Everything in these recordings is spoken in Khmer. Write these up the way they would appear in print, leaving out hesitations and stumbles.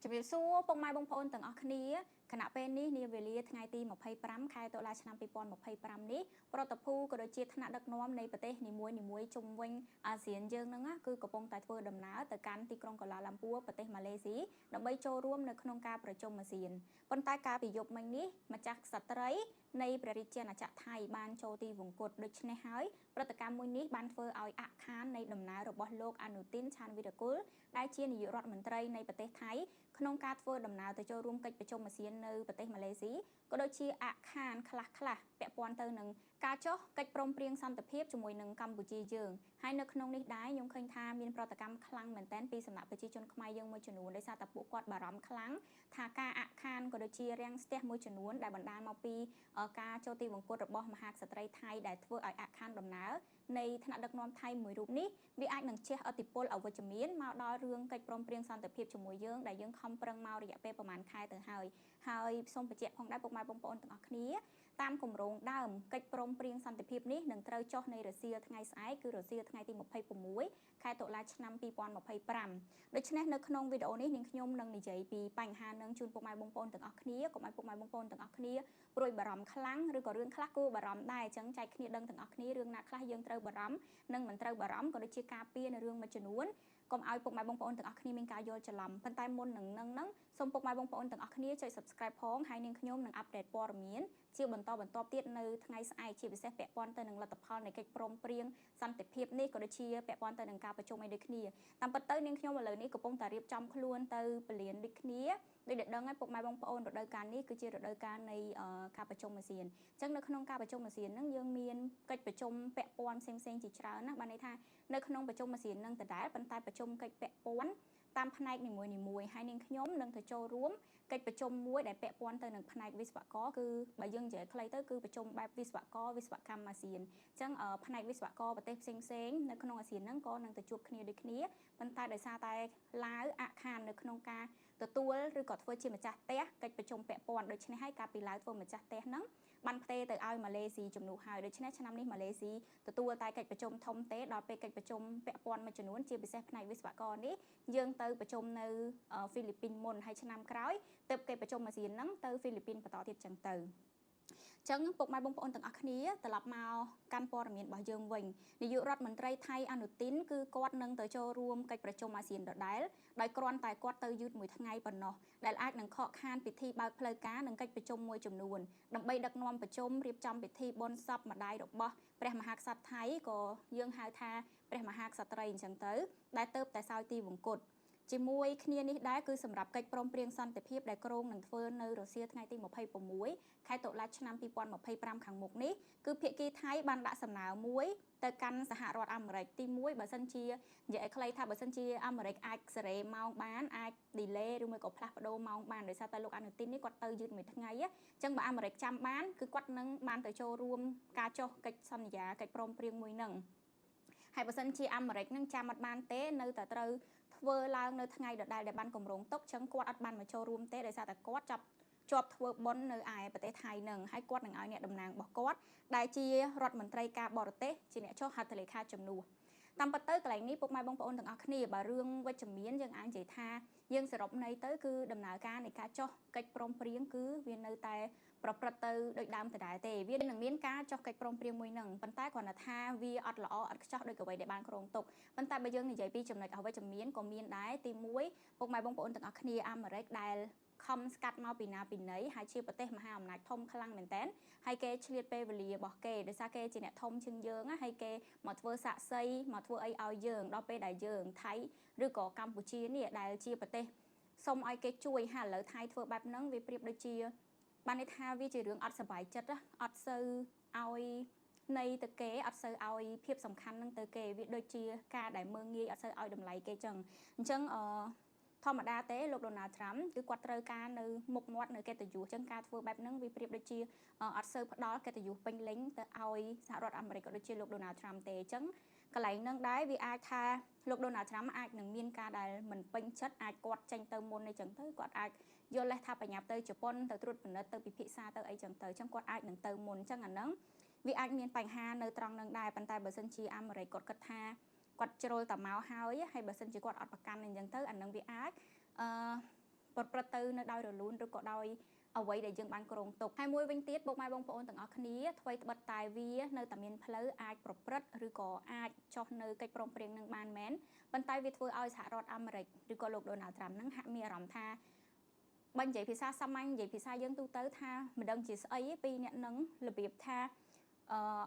ជំរាបសួរពុកម៉ែបងប្អូនទាំងអស់គ្នាគណៈពេលនេះនាវេលាថ្ងៃទី25ខែតុលាឆ្នាំ2025នេះប្រតិភូក៏ដូចជាថ្នាក់ដឹកនាំនៃប្រទេសនីមួយៗជុំវិញអាស៊ានយើងហ្នឹងគឺកំពុងតែធ្វើដំណើរទៅកាន់ទីក្រុងកូឡាឡាំពួរប្រទេសម៉ាឡេស៊ីដើម្បីចូលរួមនៅក្នុងការប្រជុំអាស៊ានប៉ុន្តែកាលពីយប់មិញនេះម្ចាស់ក្សត្រីនៃព្រះរាជាណាចក្រថៃបានចូលទីវង្គតដូច្នេះហើយព្រឹត្តិកម្មមួយនេះបានធ្វើឲ្យអាក់ខាននៃដំណើររបស់លោកអនុទានឆានវីរគុលដែលជានាយករដ្ឋមន្ត្រីនៃប្រទេសថៃក្នុងការធ្វើដំណើរទៅចូលរួមកិច្ចប្រជុំអាស៊ាននៅប្រទេសម៉ាឡេស៊ីក៏ដូចជាអាក់ខានខ្លះពាក់ព័ន្ធទៅនឹងការចុះកិច្ចព្រមព្រៀងសន្តិភាពជាមួយនឹងកម្ពុជាយើងហើយនៅក្នុងនេះដែរខ្ញុំឃើញថាមានប្រតិកម្មខ្លាំងមែនទែនពីសំណាក់ប្រជាជនខ្មែរយើងមួយចំនួនដោយសារតែពួកគាត់បារម្ភខ្លាំងថាការអាក់ខានក៏ដូចជារាំងស្ទះមួយចំនួនដែលបណ្ដាលមកពីការចូលទីវង្គតរបស់មហាក្សត្រីថៃដែលធ្វើឲ្យអាក់ខានដំណើរនៃថ្នាក់ដឹកនាំថៃមួយរូបនេះវាអាចនឹងជះឥទ្ធិពលអវិជ្ជមានមកដល់រឿងកិច្ចព្រមព្រៀងសន្តិភាពជាមួយយើងដែលយើងខំប្រឹងមករយៈពេលប្រហែលខែទៅហើយសូមបញ្ជាក់ផងដែរពុកម៉ែបងប្អូនទាំងអស់គ្នាតាមគម្រោងដើមកិច្ចព្រមព្រៀងសន្តិភាពនេះនឹងត្រូវចុះនៃរសៀលថ្ងៃស្អែកគឺរសៀលថ្ងៃទី26ខែតុលាឆ្នាំ2025ដូច្នេះនៅក្នុងវីដេអូនេះនាងខ្ញុំនឹងនិយាយពីបញ្ហានឹងជូនពុកម៉ែបងប្អូនទាំងអស់គ្នាកុំឲ្យពុកម៉ែបងប្អូនទាំងអស់គ្នាព្រួយបារម្ភខ្លាំងឬក៏រឿងខ្លះគួរបារម្ភដែរអញ្ចឹងចែកគ្នាដឹងទាំងអស់គ្នារឿងណាខ្លះយើងត្រូវបារម្ភនិងមិនត្រូវបារម្ភក៏ដូចជាការពារនៅរឿងមួយចំនួនកុំឲ្យពុកម៉ែបងប្អូនទាំងអស់គ្នាមានការយល់ច្រឡំប៉ុន្តែមុននឹងសូមពុកម៉ែបងប្អូនទាំងអស់គ្នាចុច Subscribe ផងហើយនាងខ្ញុំនឹងអាប់ដេតព័ត៌មានជាបន្តទៀតនៅថ្ងៃស្អែកជាពិសេសពាក់ព័ន្ធទៅនឹងលទ្ធផលនៃកិច្ចព្រមព្រៀងសន្តិភាពនេះក៏ដូចជាពាក់ព័ន្ធទៅនឹងការប្រជុំឲ្យដូចគ្នាតាមពិតទៅនាងខ្ញុំឥឡូវនេះកំពុងតែរៀបចំខ្លួនទៅពលានដូចគ្នាដូចដែលដឹងហើយពុកម៉ែបងប្អូនរដូវកាលនេះគឺជារដូវកាលនៃការប្រជុំអាស៊ានអញ្ចឹងនៅក្នុងការប្រជុំអាស៊ានហ្នឹងយើងមានកិច្ចប្រជុំពាក់ព័ន្ធផ្សេងជាច្រើនណាបានន័យថានៅក្នុងប្រជុំអាស៊ានហ្នឹងដដែលប៉ុន្តែប្រជុំកិច្ចពាក់ព័ន្ធតាមផ្នែកនីមួយហើយនាងខ្ញុំនឹងទៅចូលរួមកិច្ចប្រជុំមួយដែលពាក់ព័ន្ធទៅនឹងផ្នែកវិស្វករគឺបើយើងនិយាយខ្លីទៅគឺប្រជុំបែបវិស្វករវិស្វកម្មអាស៊ានអញ្ចឹងផ្នែកវិស្វករប្រទេសផ្សេងនៅក្នុងអាស៊ានហ្នឹងក៏នឹងទៅជួបគ្នាដូចគ្នាប៉ុន្តែដោយសារតែឡាវអាក់ខាននៅក្នុងការទទួលឬក៏ធ្វើជាម្ចាស់ផ្ទះកិច្ចប្រជុំពាក់ព័ន្ធដូច្នេះហើយការពីឡាវធ្វើម្ចាស់ផ្ទះហ្នឹងបានផ្ទេរទៅឲ្យម៉ាឡេស៊ីជំនួសហើយដូច្នេះឆ្នាំនេះម៉ាឡេស៊ីទទួលតែកិច្ចប្រជុំធំទេដល់ពេលកិច្ចប្រជុំពាក់ព័ន្ធមួយចំនួនជាពិសេសផ្នែកវិស្វករនេះយើងទៅប្រជុំនៅហ្វីលីពីនមុនហើយឆ្នាំក្រោយទៅគេប្រជុំអាស៊ានហ្នឹងទៅហ្វីលីពីនបន្តទៀតចឹងទៅចឹងពុកម៉ែបងប្អូនទាំងអស់គ្នាត្រឡប់មកកាន់ព័ត៌មានរបស់យើងវិញនាយករដ្ឋមន្ត្រីថៃអនុទានគឺគាត់នឹងទៅចូលរួមកិច្ចប្រជុំអាស៊ានដដែលដោយគ្រាន់តែគាត់ទៅយឺតមួយថ្ងៃប៉ុណ្ណោះដែលអាចនឹងខកខានពិធីបើកផ្លូវការនិងកិច្ចប្រជុំមួយចំនួនដើម្បីដឹកនាំប្រជុំរៀបចំពិធីបុណ្យសពម្ដាយរបស់ព្រះមហាក្សត្រថៃក៏យើងហៅថាព្រះមហាក្សត្រីអញ្ចឹងទៅដែលទៅតែសោយទីវង្គតជាមួយគ្នានេះដែរគឺសម្រាប់កិច្ចព្រមព្រៀងសន្តិភាពដែលក្រុងនឹងធ្វើនៅរសៀលថ្ងៃទី26ខែតុលាឆ្នាំ2025ខាងមុខនេះគឺភាគីថៃបានដាក់សំណើមួយទៅកាន់សហរដ្ឋអាមេរិកទី1បើសិនជានិយាយឲ្យខ្លីថាបើសិនជាអាមេរិកអាចសេរីម៉ោងបានអាច delay ឬមួយក៏ផ្លាស់ប្ដូរម៉ោងបានដោយសារតែលោកអនុទាននេះគាត់ទៅយឺតមួយថ្ងៃអញ្ចឹងបើអាមេរិកចាំបានគឺគាត់នឹងបានទៅចូលរួមការចុះកិច្ចសន្យាកិច្ចព្រមព្រៀងមួយហ្នឹងហើយបើសិនជាអាមេរិកនឹងចាំអត់បានទេនៅតែត្រូវធ្វើឡើងនៅថ្ងៃដដែលដែលបានគម្រោងទុកចឹងគាត់អត់បានមកចូលរួមទេដោយសារតែគាត់ជាប់ធ្វើបុណ្យនៅឯប្រទេសថៃនឹងហើយគាត់នឹងឲ្យអ្នកតំណាងរបស់គាត់ដែលជារដ្ឋមន្ត្រីការបរទេសជាអ្នកចុះហត្ថលេខាជំនួសតាមពិតទៅកន្លែងនេះពុកម៉ែបងប្អូនទាំងអស់គ្នាបើរឿងវិជ្ជមានយើងអាចនិយាយថាយើងសរុបន័យទៅគឺដំណើរការនៃការចុះកិច្ចព្រមព្រៀងគឺវានៅតែប្រព្រឹត្តទៅដូចដើមដដែលទេវានឹងមានការចុះកិច្ចព្រមព្រៀងមួយនឹងប៉ុន្តែគ្រាន់តែថាវាអត់ល្អអត់ខ្ចោះដូចអ្វីដែលបានគ្រោងទុកប៉ុន្តែបើយើងនិយាយពីចំណុចអវិជ្ជមានក៏មានដែរទី1ពុកម៉ែបងប្អូនទាំងអស់គ្នាអាមេរិកដែលខំស្កាត់មកពីណាពីណីហើយជាប្រទេសមហាអំណាចធំខ្លាំងមែនតើហើយគេឆ្លៀតពេលវេលារបស់គេដោយសារគេជាអ្នកធំជាងយើងហើយគេមកធ្វើសាក់សីមកធ្វើអីឲ្យយើងដល់ពេលដែលយើងថៃឬក៏កម្ពុជានេះដែលជាប្រទេសសុំឲ្យគេជួយហើយឥឡូវថៃធ្វើបែបហ្នឹងវាប្រៀបដូចជាបានន័យថាវាជារឿងអត់សុបាយចិត្តអត់សូវឲ្យនៃទៅគេអត់សូវឲ្យភាពសំខាន់នឹងទៅគេវាដូចជាការដែលមើងងាយអត់សូវឲ្យតម្លៃគេចឹងអញ្ចឹងធម្មតាទេលោកដូណាល់ត្រាំគឺគាត់ត្រូវការនៅមុខមាត់នៅកិត្តិយសអញ្ចឹងការធ្វើបែបហ្នឹងវាប្រៀបដូចជាអត់សូវផ្ដល់កិត្តិយសពេញលេញទៅឲ្យសហរដ្ឋអាមេរិកក៏ដូចជាលោកដូណាល់ត្រាំទេអញ្ចឹងកន្លែងហ្នឹងដែរវាអាចថាលោកដូណាល់ត្រាំអាចនឹងមានការដែលមិនពេញចិត្តអាចគាត់ចេញទៅមុនអីចឹងទៅគាត់អាចយល់លេសថាបញ្ញាប់ទៅជប៉ុនទៅត្រួតពិនិត្យទៅពិភាក្សាទៅអីចឹងទៅអញ្ចឹងគាត់អាចនឹងទៅមុនអញ្ចឹងអាហ្នឹងវាអាចមានបញ្ហានៅត្រង់ហ្នឹងដែរប៉ុន្តែបើសិនជាអាមេរិកគាត់គិតថាគាត់ជ្រុលតាមកហើយបើសិនជាគាត់អត់ប្រកាន់អញ្ចឹងទៅអានឹងវាអាច ប្រព្រឹត្តទៅនៅដោយរលូនឬក៏ដោយអ្វីដែលយើងបានគ្រោងទុកហើយមួយវិញទៀតពុកម៉ែបងប្អូនទាំងអស់គ្នាថ្មីត្បិតតែវានៅតែមានផ្លូវអាចប្រព្រឹត្តឬក៏អាចចុះនៅកិច្ចព្រមព្រៀងនឹងបានមែនប៉ុន្តែវាធ្វើឲ្យសហរដ្ឋអាមេរិកឬក៏លោក Donald Trump ហ្នឹងហាក់មានអារម្មណ៍ថាបើនិយាយភាសាសាមញ្ញនិយាយភាសាយើងទូទៅថាមិនដឹងជាស្អីពីអ្នកនឹងរបៀបថា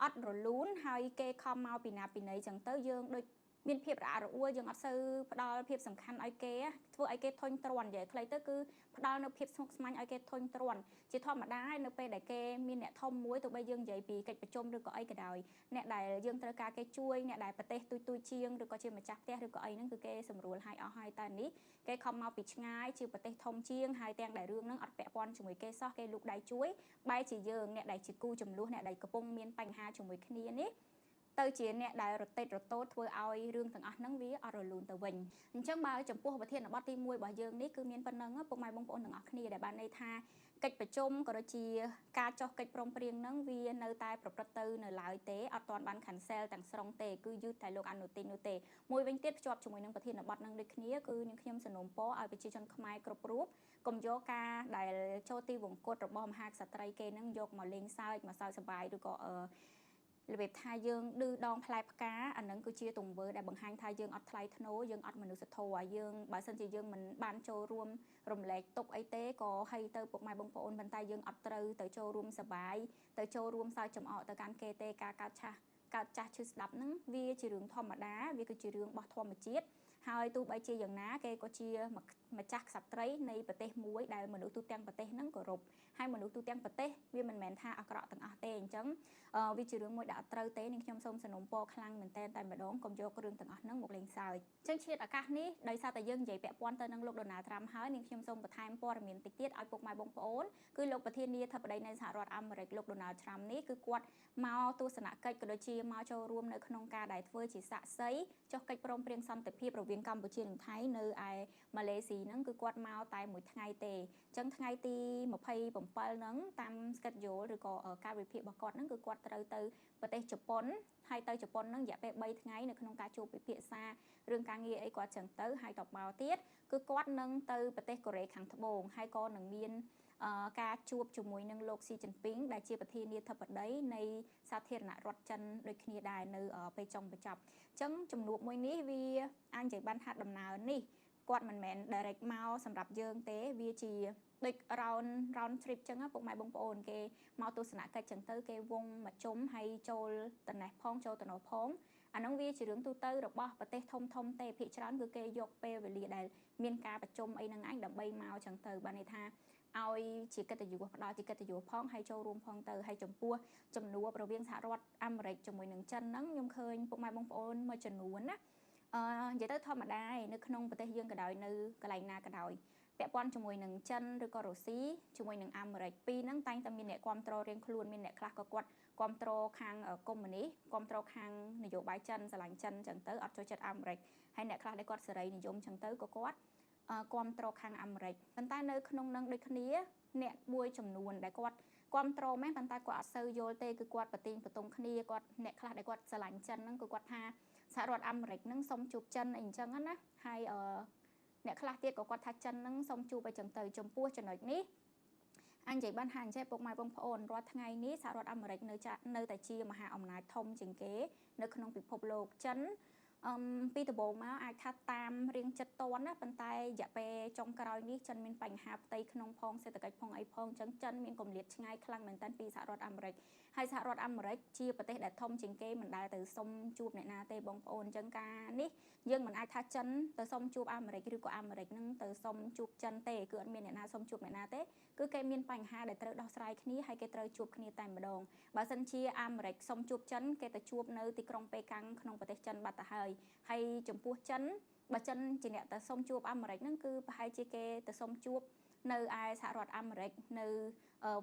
អត់រលូនហើយគេខំមកពីណាពីណីចឹងទៅយើងដូចមានភាពរអាក់រអួលយើងអត់សូវផ្ដល់ភាពសំខាន់ឲ្យគេធ្វើឲ្យគេធុញទ្រាន់និយាយខ្លីទៅគឺផ្ដល់នៅភាពស្មុគស្មាញឲ្យគេធុញទ្រាន់ជាធម្មតាហើយនៅពេលដែលគេមានអ្នកធំមួយទោះបីយើងនិយាយពីកិច្ចប្រជុំឬក៏អីក៏ដោយអ្នកដែលយើងត្រូវការគេជួយអ្នកដែលប្រទេសទូចជាងឬក៏ជាម្ចាស់ផ្ទះឬក៏អីហ្នឹងគឺគេសម្រួលឲ្យអស់ហើយតែនេះគេខំមកពីឆ្ងាយជាប្រទេសធំជាងហើយទាំងដែលរឿងហ្នឹងអត់ពាក់ព័ន្ធជាមួយគេសោះគេលូកដៃជួយបែរជាយើងអ្នកដែលជាគូចំនួនអ្នកដែលកំពុងមានបញ្ហាជាមួយគ្នានេះទៅជាអ្នកដែលរទេតរតូតធ្វើឲ្យរឿងទាំងអស់ហ្នឹងវាអត់រលូនទៅវិញអញ្ចឹងបើចំពោះប្រធានបទទី1របស់យើងនេះគឺមានប៉ុណ្ណឹងពុកម៉ែបងប្អូនទាំងអស់គ្នាដែលបានន័យថាកិច្ចប្រជុំក៏ដូចជាការចុះកិច្ចព្រមព្រៀងហ្នឹងវានៅតែប្រព្រឹត្តទៅនៅឡើយទេអត់ទាន់បាន cancel ទាំងស្រុងទេគឺយឺតតែលោកអនុទាននោះទេមួយវិញទៀតភ្ជាប់ជាមួយនឹងប្រធានបទហ្នឹងដូចគ្នាគឺនាងខ្ញុំសនំពរឲ្យប្រជាជនខ្មែរគ្រប់រូបកុំយកការដែលចូលទីវង្គតរបស់មហាក្សត្រីគេហ្នឹងយកមកលេងសើចមកសើចសប្បាយឬក៏របៀបថាយើងឌឺដងផ្លែផ្កាអានឹងគឺជាទង្វើដែលបង្ហាញថាយើងអត់ថ្លៃថ្នូរយើងអត់មនុស្សធម៌យើងបើសិនជាយើងមិនបានចូលរួមរំលែកទុកអីទេក៏ឲ្យទៅពុកម៉ែបងប្អូនប៉ុន្តែយើងអត់ត្រូវទៅចូលរួមសប្បាយទៅចូលរួមសើចចំអកទៅកាន់គេទេការកើតចាស់ឈឺស្ដាប់ហ្នឹងវាជារឿងធម្មតាវាគឺជារឿងរបស់ធម្មជាតិហើយទោះបីជាយ៉ាងណាគេក៏ជាម្ចាស់ក្សត្រីនៃប្រទេសមួយដែលមនុស្សទូទាំងប្រទេសហ្នឹងគោរពហើយមនុស្សទូទាំងប្រទេសវាមិនមែនថាអាក្រក់ទាំងអស់ទេអញ្ចឹងវាជារឿងមួយដែលអត់ត្រូវទេនាងខ្ញុំសូមសនំពរខ្លាំងមែនតើតែម្ដងកុំយករឿងទាំងអស់ហ្នឹងមកលេងសើចអញ្ចឹងជាតិឱកាសនេះដោយសារតែយើងនិយាយពាក់ព័ន្ធទៅនឹងលោក Donald Trump ហើយនាងខ្ញុំសូមបន្ថែមព័ត៌មានតិចទៀតឲ្យពុកម៉ែបងប្អូនគឺលោកប្រធានាធិបតីនៃសហរដ្ឋអាមេរិកលោក Donald Trump នេះគឺគាត់មកទស្សនកិច្ចក៏ដូចជាមកចូលរួមនៅក្នុងការដែលធ្វើជាសាក្សីចុះកិច្ចព្រមព្រៀងសន្តិភាពរវាងកម្ពុជានិងថៃនៅឯម៉ាឡេស៊ីហ្នឹងគឺគាត់មកតែមួយថ្ងៃទេអញ្ចឹងថ្ងៃទី27ហ្នឹងតាម schedule ឬក៏ការវិភាគរបស់គាត់ហ្នឹងគឺគាត់ត្រូវទៅប្រទេសជប៉ុនហើយទៅជប៉ុនហ្នឹងរយៈពេល3ថ្ងៃនៅក្នុងការជួបពិភាក្សារឿងការងារអីគាត់ចឹងទៅហើយតបមកទៀតគឺគាត់នឹងទៅប្រទេសកូរ៉េខាងត្បូងហើយក៏នឹងមានការជួបជាមួយនឹងលោកស៊ីជីនពីងដែលជាប្រធានាធិបតីនៃសាធារណរដ្ឋចិនដូចគ្នាដែរនៅពេលចុងបញ្ចប់អញ្ចឹងជំនួបមួយនេះវាអាចនិយាយបានថាដំណើរនេះគាត់មិនមែន direct មកសម្រាប់យើងទេវាជាដូច round trip ចឹងពុកម៉ែបងប្អូនគេមកទស្សនកិច្ចចឹងទៅគេវងមកជុំហើយចូលតណេះផងចូលតណោផងអានោះវាជារឿងទូទៅរបស់ប្រទេសធំទេភាគច្រើនគឺគេយកពេលវេលាដែលមានការប្រជុំអីហ្នឹងឯងដើម្បីមកចឹងទៅបានន័យថាឲ្យជាកិត្តិយសផ្ដល់ជាកិត្តិយសផងហើយចូលរួមផងទៅហើយចំពោះចំនួនរវាងសហរដ្ឋអាមេរិកជាមួយនឹងចិនហ្នឹងខ្ញុំឃើញពុកម៉ែបងប្អូនមួយចំនួនណានិយាយទៅធម្មតាឯនៅក្នុងប្រទេសយើងក៏ដោយនៅកន្លែងណាក៏ដោយពាក់ព័ន្ធជាមួយនឹងចិនឬក៏រុស្ស៊ីជាមួយនឹងអាមេរិកពីរហ្នឹងតែងតែមានអ្នកគ្រប់គ្រងរៀងខ្លួនមានអ្នកខ្លះក៏គាត់គ្រប់គ្រងខាងកុម្មុយនីសគ្រប់គ្រងខាងនយោបាយចិនស្រឡាញ់ចិនចឹងទៅអត់ចូលចិត្តអាមេរិកហើយអ្នកខ្លះដែលគាត់សេរីនិយមចឹងទៅក៏គាត់គ្រប់គ្រងខាងអាមេរិកប៉ុន្តែនៅក្នុងនឹងដូចគ្នាអ្នកមួយចំនួនដែលគាត់គ្រប់គ្រងមែនប៉ុន្តែគាត់អត់សូវយល់ទេគឺគាត់ប្រទីងបន្ទងគ្នាគាត់អ្នកខ្លះដែលគាត់ស្រឡាញ់ចិនហ្នឹងគឺគាត់ថាសហរដ្ឋអាមេរិកហ្នឹងសុំជួបចិនអីអញ្ចឹងណាហើយអ្នកខ្លះទៀតក៏គាត់ថាចិនហ្នឹងសុំជួបអីចឹងទៅចំពោះចំណុចនេះអញនិយាយបានថាអញ្ចឹងពុកម៉ែបងប្អូនរាល់ថ្ងៃនេះសហរដ្ឋអាមេរិកនៅតែជាមហាអំណាចធំជាងគេនៅក្នុងពិភពលោកចិនពីដំបូងមកអាចថាតាមរៀងចិត្តតន់ណាប៉ុន្តែរយៈពេលចុងក្រោយនេះចិនមានបញ្ហាផ្ទៃក្នុងផងសេដ្ឋកិច្ចផងអីផងអញ្ចឹងចិនមានគម្លាតឆ្ងាយខ្លាំងមែនទែនពីសហរដ្ឋអាមេរិកហើយសហរដ្ឋអាមេរិកជាប្រទេសដែលធំជាងគេមិនដែលទៅសុំជួបអ្នកណាទេបងប្អូនអញ្ចឹងការនេះយើងមិនអាចថាចិនទៅសុំជួបអាមេរិកឬក៏អាមេរិកនឹងទៅសុំជួបចិនទេគឺអត់មានអ្នកណាសុំជួបអ្នកណាទេគឺគេមានបញ្ហាដែលត្រូវដោះស្រាយគ្នាហើយគេត្រូវជួបគ្នាតែម្ដងបើសិនជាអាមេរិកសុំជួបចិនគេទៅជួបនៅទីក្រុងប៉េកាំងក្នុងប្រទេសចិនបាត់ទៅហើយចំពោះចិនបើចិនជាអ្នកទៅសុំជួបអាមេរិកហ្នឹងគឺប្រហែលជាគេទៅសុំជួបនៅឯសហរដ្ឋអាមេរិកនៅ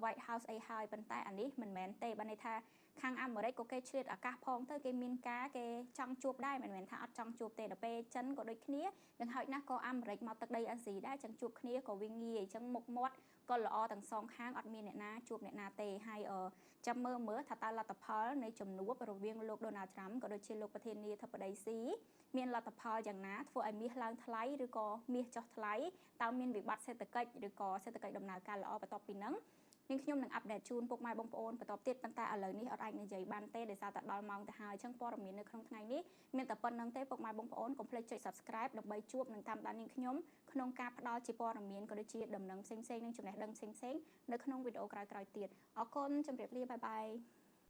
White House អីហើយប៉ុន្តែអានេះមិនមែនទេបានន័យថា ខាងអាមេរិកក៏គេឆ្លៀតឱកាសផងទៅគេមានការគេចង់ជួបដែរមិនមែនថាអត់ចង់ជួបទេដល់ពេលចិនក៏ដូចគ្នាយ៉ាងហោចណាស់ក៏អាមេរិកមកទឹកដីអាស៊ីដែរចឹងជួបគ្នាក៏វាងាយអញ្ចឹងមុខមាត់ក៏ល្អទាំងសងខាងអត់មានអ្នកណាជួបអ្នកណាទេហើយចាំមើលថាតើលទ្ធផលនៃជំនួបរវាងលោក Donald Trump ក៏ដូចជាលោកប្រធានាធិបតីស៊ីមានលទ្ធផលយ៉ាងណាធ្វើឲ្យមាសឡើងថ្លៃឬក៏មាសចុះថ្លៃតើមានវិបត្តិសេដ្ឋកិច្ចឬក៏សេដ្ឋកិច្ចដំណើរការល្អបន្ទាប់ពីហ្នឹងនាងខ្ញុំនឹងអាប់ដេតជូនពុកម៉ែបងប្អូនបន្តទៀតប៉ុន្តែឥឡូវនេះអត់អាចនិយាយបានទេដោយសារតែដល់ម៉ោងទៅហើយអញ្ចឹងព័ត៌មាននៅក្នុងថ្ងៃនេះមានតែប៉ុណ្្នឹងទេពុកម៉ែបងប្អូនកុំភ្លេចចុច Subscribe ដើម្បីជួបនឹងតាមដាននាងខ្ញុំក្នុងការផ្ដល់ជាព័ត៌មានក៏ដូចជាដំណឹងផ្សេងៗនិងចំណេះដឹងផ្សេងៗនៅក្នុងវីដេអូក្រោយៗទៀតអរគុណជម្រាបលាបាយបាយ